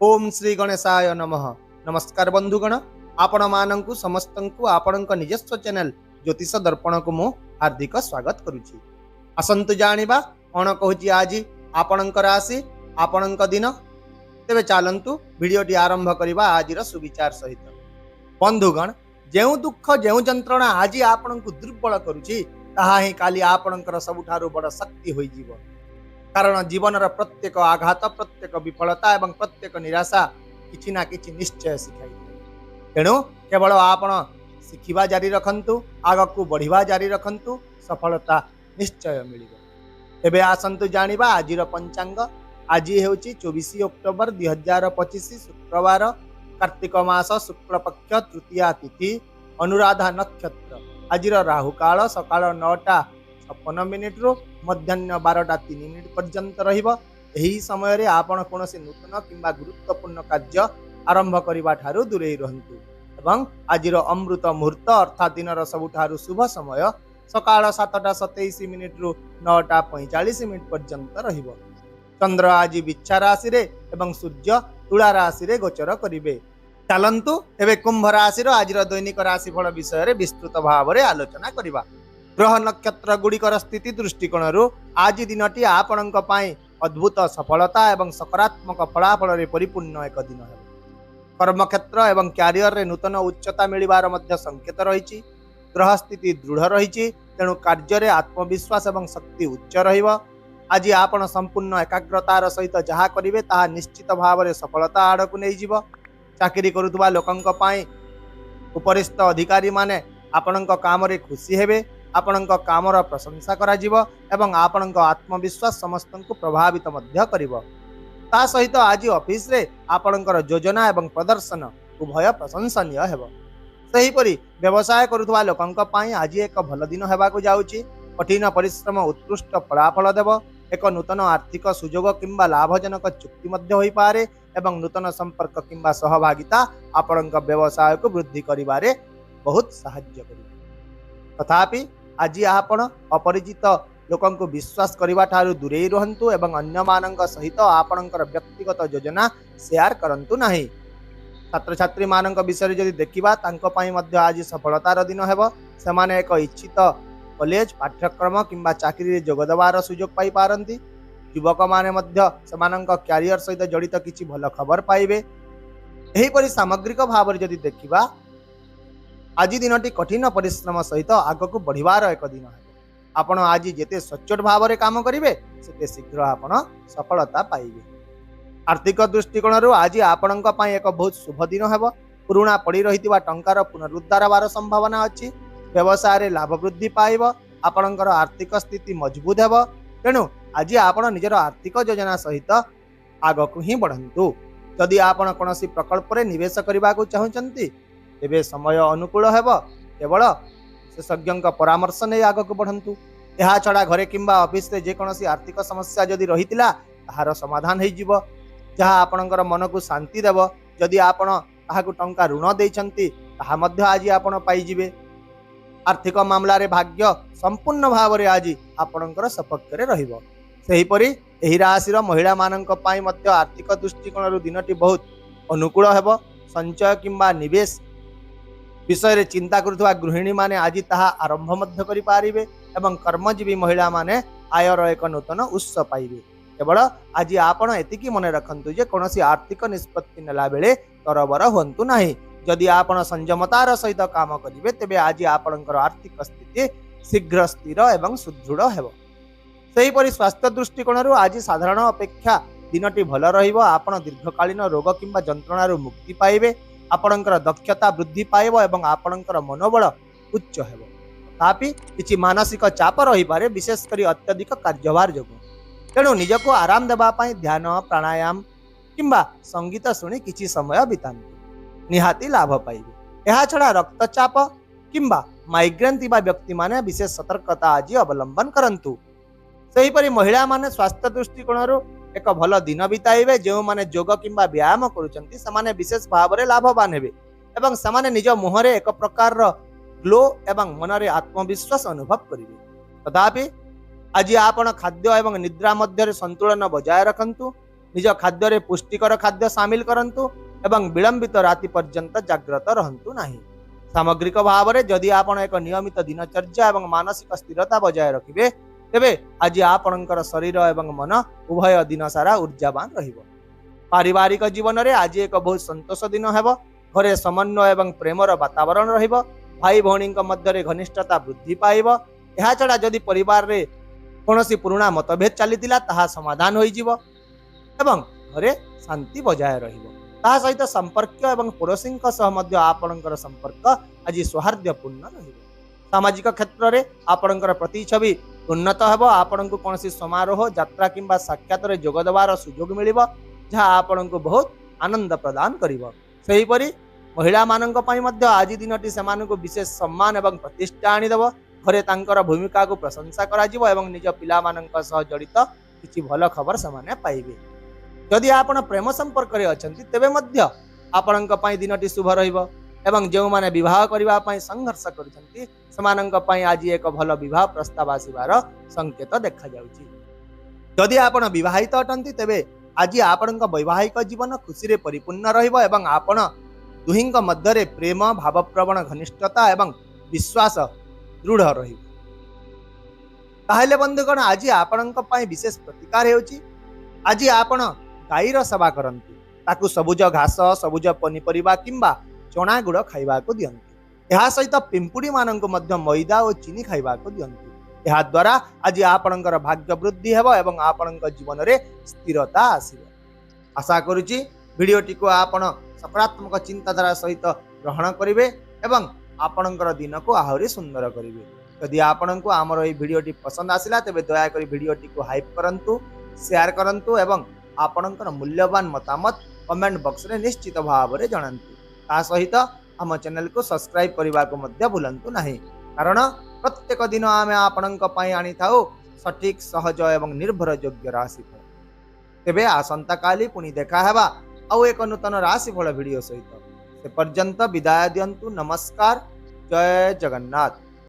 ओम श्री गणेशाय नमः। नमस्कार बंधुगण, आपण मानंकु समस्तंकु आपणक निजस्व चैनल ज्योतिष दर्पण को मु हार्दिक स्वागत करुछि। आसंतु जानिबा कोन कहूछि आज आपणक राशि आपणक दिन। तेबे चालंतु वीडियोटी आरंभ करिबा आजिर सुविचार सहित। बंधुगण, जेउ दुख जेउ जंत्रणा आज आपणकु दुर्बल करुछि ताहा ही काली आपणकर सबुठारु बड़ शक्ति होई जीव। कारण जीवनर प्रत्येक आघात प्रत्येक विफलता एवं प्रत्येक निराशा किछि ना किछि निश्चय शिखाई। तेणु केवल आपण शिखिबा जारी रखंतु, आगकू बढ़िबा जारी रखंतु, सफलता निश्चय मिलिबो। एबे आसंतु जानिबा आजिर पंचांग। आज हेउची 24 अक्टोबर 2025 शुक्रवार, कार्तिक मास शुक्ल पक्ष तृतीया तिथि, अनुराधा नक्षत्र। आजिर राहु काल सकाळ 9:56 रु मध्याह्न 12:03 पर्यंत रहिबो। एही समय रे आपण कोनोसी नूतन किंबा गुरुत्वपूर्ण कार्य आरंभ करिबा ठारू दूरे रहंतु एवं आजिर अमृत मुहूर्त अर्थात दिनर सबुठारू शुभ समय सकाळ 7:27 रु 9:45 पर्यंत रहिबो। चंद्र आज बिच्छा राशि रे एवं सूर्य तुला राशि रे गोचर करिवे। चलंतु एबे कुंभ राशि रो आजिर दैनिक राशिफल विषय रे विस्तृत भाव रे आलोचना करिबा। ग्रह नक्षत्र गुड़िकर स्थिति दृष्टिकोण आज दिनटी आपणक पई अद्भुत सफलता एवं सकारात्मक फलाफल रे परिपूर्ण एक दिन है। कर्मक्षेत्र एवं क्यारियर रे नूतन उच्चता मिलिबार मध्य संकेत रही। ग्रह स्थिति दृढ़ रही, तेणु कार्य रे आत्मविश्वास एवं शक्ति उच्च रहिबो। आज आपण संपूर्ण एकाग्रतार सहित जहा करिवे ताहा निश्चित भाव रे सफलता आड़कू नै जिवो। चाकरी करुवा लोकंक पई उपरिस्थ अधिकारी माने आपणक काम रे खुशी हेबे। आपणक कामर प्रशंसा करा जिवो एवं आपणक आत्मविश्वास समस्तंकु प्रभावित मध्य करिवो। ता सहित आज ऑफिस रे आपणकर योजना एवं प्रदर्शन उभय प्रशंसनीय हेबो। सही परि व्यवसाय करुवा लोकंक पई आज एक भल दिन हेबाकु जाउची। कठिन परिश्रम उत्कृष्ट फलाफल देव। एक नूतन आर्थिक सुजोग किंबा लाभजनक चुक्ति मध्य होई पारे एवं नूतन संपर्क किंबा सहभागिता आपणक व्यवसाय को वृद्धि करिबारे बहुत सहाय्य करिवो। तथापि आज आपण अपरिचित लोकं को विश्वास करबा ठारू दूरे रहंतु एवं अन्य मानक सहित आपणकर व्यक्तिगत योजना शेयर करंतु नाही। छात्र छात्री मानक विषय जदि देखिबा तांको पई मध्य आज सफलतार दिन हेबो। सेमाने एक इच्छित कॉलेज पाठ्यक्रम किंबा चाकरी रे जोग देवार सुयोग पाई पारंती। युवक माने मध्य सेमानक कैरियर सहित जड़ित किछि भल खबर पाइबे। एही परि सामग्रिक भाव रे जदि देखिबा आज दिनटी कठिन परिश्रम सहित आगक बढ़िबार एक दिन है। आपण आज जेते सचोट भाव रे काम करिवे सेते शीघ्र आपण सफलता पाइबे। आर्थिक दृष्टिकोण आज आपणक पई एक बहुत शुभ दिन हेबो। पुराणा पड़ी रहितिबा टंकार पुनरुद्धार बार संभावना अछि। व्यवसाय रे लाभ वृद्धि पाइबो। आपणकर आर्थिक स्थिति मजबूत हेबो। तेणु आज आपण निजर आर्थिक योजना सहित आगक ही बढ़ंतु। यदि आपण कोनोसी प्रकल्प रे निवेश करबा को चाहुचंती तेबे समय अनुकूल हेबो। केवल विशेषज्ञ परामर्श नहीं आगक बढ़ंतु। यह छड़ा घरे किंबा ऑफिस रे जे कोनोसी आर्थिक समस्या जदि रहितिला ताहार समाधान होई जिवो, जहा आपणकर मन को शांति देव। जदि आपण ताहाकु टंका ऋण देइछंती ताहा मध्य आज आपण पाई जिवे। आर्थिक मामला रे भाग्य संपूर्ण भाव रे आज आपणकर सपक्ष रे रहिबो। सेही परि एही राशि रो महिला मानक पई मध्य आर्थिक दृष्टिकोण रु दिनटी बहुत अनुकूल हेबो। संचय किंबा निवेश विषय रे चिंता करुवा गृहिणी माने आज ताहा आरंभ मध्य करि पारिबे एवं कर्मजीवी महिला माने आयर एक नूतन उत्स पाइबे। केवल आज आपण एतिकी मने रखंतु जे कोनोसी आर्थिक निष्पत्ति नेला बेले तरबर होंतु नाही। जदि आपण संयमतार सहित काम करिवे तेबे आज आपणकर आर्थिक स्थिति शीघ्र स्थिर एवं सुदृढ़ हेबो। सेही परि स्वास्थ्य दृष्टिकोण आज साधारण अपेक्षा दिनटी भल रहिबो। आपण दीर्घकालीन रोग किंबा जंत्रणार मुक्ति पाइबे। आपणकर दक्षता वृद्धि पाइबो एवं आपणकर मनोबल उच्च हेबो। तापि किछि मानसिक चाप रही पारे, विशेष करी अत्यधिक कार्यभार जोगु। तेणु निजको आराम देबा पई ध्यान प्राणायाम किंबा संगीत सुनी किछि समय बितांतु, निहाती लाभ पाइबे। एहा छड़ा रक्तचाप किंबा माइग्रेन थिबा व्यक्ति माने विशेष सतर्कता आज अवलंबन करंतु। सेही परि महिला माने स्वास्थ्य दृष्टिकोण एक भल दिन बिताइबे। जो माने योग किंबा व्यायाम करूचंती समाने विशेष भाव रे लाभवान हेबे एवं समाने निज मुहरे एक प्रकार ग्लो एवं मनरे आत्मविश्वास अनुभव करिवे। तथापि आज आपण खाद्य एवं निद्रा मध्य संतुलन बजाय रखंतु। निज खाद्य पुष्टिकर खाद्य सामिल करंतु एवं विलंबित राति पर्यंत जाग्रत रहंतु नाही। सामग्रिक भाव में जदि आपण एक नियमित दिनचर्या एवं मानसिक स्थिरता बजाय रखिबे तेबे आज आपणकर शरीर एवं मन उभय दिन सारा ऊर्जावान रहिबो। पारिवारिक जीवन में आज एक बहुत संतोष दिन हेबो। घरे समन्वय एवं प्रेमर वातावरण रहिबो। भाई भौणी मध्य घनिष्ठता वृद्धि पाइबो। एहा छड़ा जदि परिवार रे कोनोसी पुराना मतभेद चलीतिला ताहा समाधान होई जिवो एवं घरे शांति बजाय रहिबो। ता सहित संपर्क एवं पड़ोसी सह आपणकर संपर्क आज सौहार्द्यपूर्ण रहिबो। सामाजिक क्षेत्र में आपणकर प्रतिछवि उन्नत हेबो। आपणको कोनोसी समारोह यात्रा किंबा साक्षात रे जोग देवार सुयोग मिलिबो जहाँ आपणको बहुत आनंद प्रदान करिबो। सेही परि महिला मानक पई मध्य आज दिनटी सेमानकु विशेष सम्मान एवं प्रतिष्ठा आनिदेव। घरे तांकर भूमिका को प्रशंसा करा जिवो एवं निज पिला मानक सह जड़ित किछि भल खबर समाने पाइबे। जदि आपण प्रेम संपर्क रे अछंती तेबे मध्य आपणक पई दिनटी शुभ रहिबो एवं जो माने विवाह करबा पई संघर्ष करिसंती समानक पई आज एक भल विवाह प्रस्ताव आसीबार संकेत देखा जाउची। जदि आपण विवाहित अटंती तेबे आज आपणक वैवाहिक जीवन खुशी रे परिपूर्ण रहिबो एवं आपण दुहिंक मध्य प्रेम भावप्रवण घनिष्ठता एवं विश्वास दृढ़ रहिबो। ताहेले बंधुगण आज आपणक पई विशेष प्रतिकार हेउची। आज आपण गाईर सेवा करंतु। ताकू सबुज घास सबुज पनीपरिबा किंबा चना गुड़ खाइबा को दियंतु। एहा सहित पिंपुड़ी मानक मध्य मैदा और चीनी खाइबा को दियंतु। एहा द्वारा आज आपणकर भाग्य वृद्धि हेबो एवं आपणक जीवन रे स्थिरता आसीबो। आशा करूची वीडियोटी को आपण सकारात्मक चिंताधारा सहित ग्रहण करिवे एवं आपणकर दिन को आहुरी सुंदर करिवे। यदि आपणको आमर ए वीडियोटी पसंद आसिला तेबे दया करी वीडियोटी को हाइप करंतु, शेयर करंतु एवं आपणकर मूल्यवान मतामत कमेंट बॉक्स रे निश्चित भाव रे जणांतु। ता सहित हम चैनल को सब्सक्राइब करबा को मध्य भूलंतु नाही, कारण प्रत्येक दिन आमे आपणक पई आनी थाउ सठिक सहज एवं निर्भर योग्य राशिफल। तेबे आसंता काली पुनी देखा हेबा आउ एक नूतन राशिफल वीडियो सहित। से पर्यंत विदाय दियंतु। नमस्कार। जय जगन्नाथ।